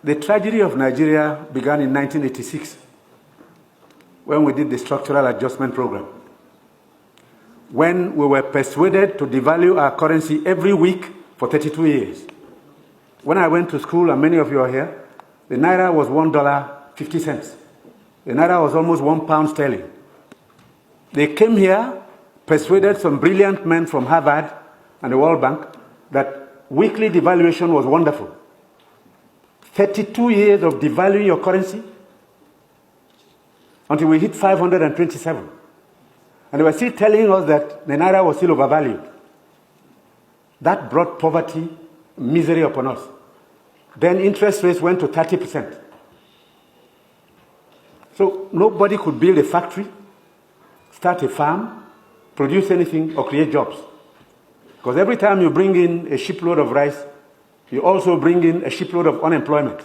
The tragedy of Nigeria began in 1986 when we did the structural adjustment program. When we were persuaded to devalue our currency every week for 32 years. When I went to school, and many of you are here, the Naira was $1.50. The Naira was almost £1 sterling. They came here, persuaded some brilliant men from Harvard and the World Bank that weekly devaluation was wonderful. 32 years of devaluing your currency until we hit 527. And they were still telling us that the Naira was still overvalued. That brought poverty, misery upon us. Then interest rates went to 30%. So nobody could build a factory, start a farm, produce anything, or create jobs. Because every time you bring in a shipload of rice, you also bring in a shipload of unemployment.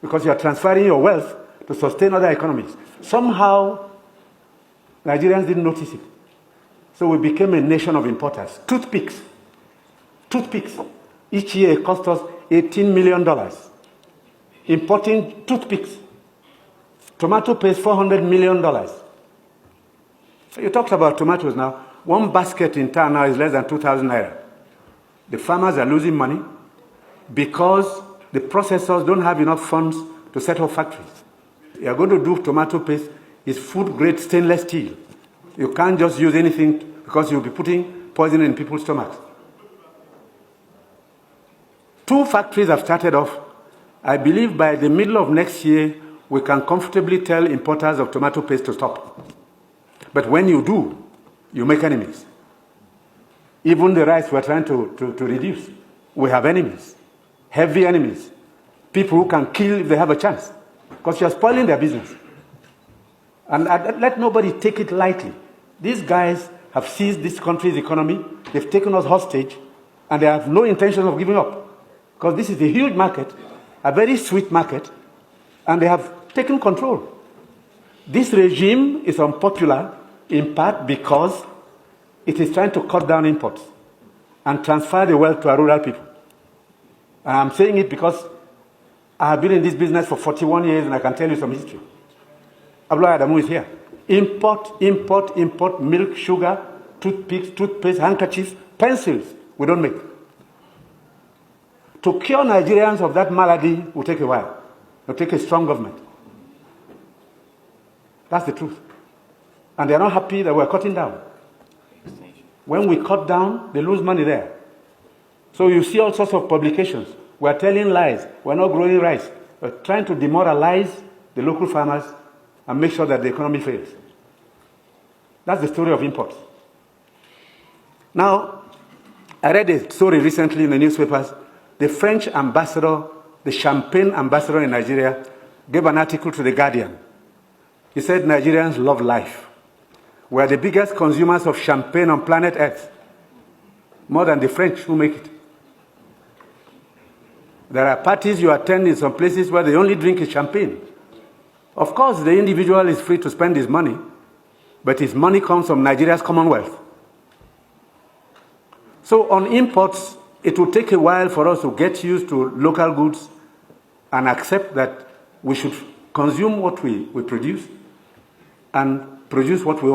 Because you are transferring your wealth to sustain other economies. Somehow, Nigerians didn't notice it. So we became a nation of importers. Toothpicks. Each year it cost us $18 million. Importing toothpicks. Tomato paste, $400 million. So you talked about tomatoes now. One basket in town now is less than 2,000 naira. The farmers are losing money because the processors don't have enough funds to set up factories. You are going to do tomato paste, it's food-grade stainless steel. You can't just use anything because you'll be putting poison in people's stomachs. 2 factories have started off. I believe by the middle of next year, we can comfortably tell importers of tomato paste to stop. But when you do, you make enemies. Even the rice we're trying to reduce, we have enemies, heavy enemies, people who can kill if they have a chance, because you're spoiling their business. And let nobody take it lightly. These guys have seized this country's economy, they've taken us hostage, and they have no intention of giving up. Because this is a huge market, a very sweet market, and they have taken control. This regime is unpopular in part because it is trying to cut down imports and transfer the wealth to our rural people. And I'm saying it because I have been in this business for 41 years and I can tell you some history. Abdullah Adamu is here. Import, milk, sugar, toothpicks, toothpaste, handkerchiefs, pencils, we don't make. To cure Nigerians of that malady will take a while. It will take a strong government. That's the truth. And they're not happy that we're cutting down. When we cut down, they lose money there. So you see all sorts of publications. We're telling lies. We're not growing rice. We're trying to demoralize the local farmers and make sure that the economy fails. That's the story of imports. Now, I read a story recently in the newspapers. The French ambassador, the champagne ambassador in Nigeria, gave an article to The Guardian. He said Nigerians love life. We are the biggest consumers of champagne on planet Earth, more than the French who make it. There are parties you attend in some places where the only drink is champagne. Of course, the individual is free to spend his money, but his money comes from Nigeria's commonwealth. So on imports, it will take a while for us to get used to local goods and accept that we should consume what we produce and produce what we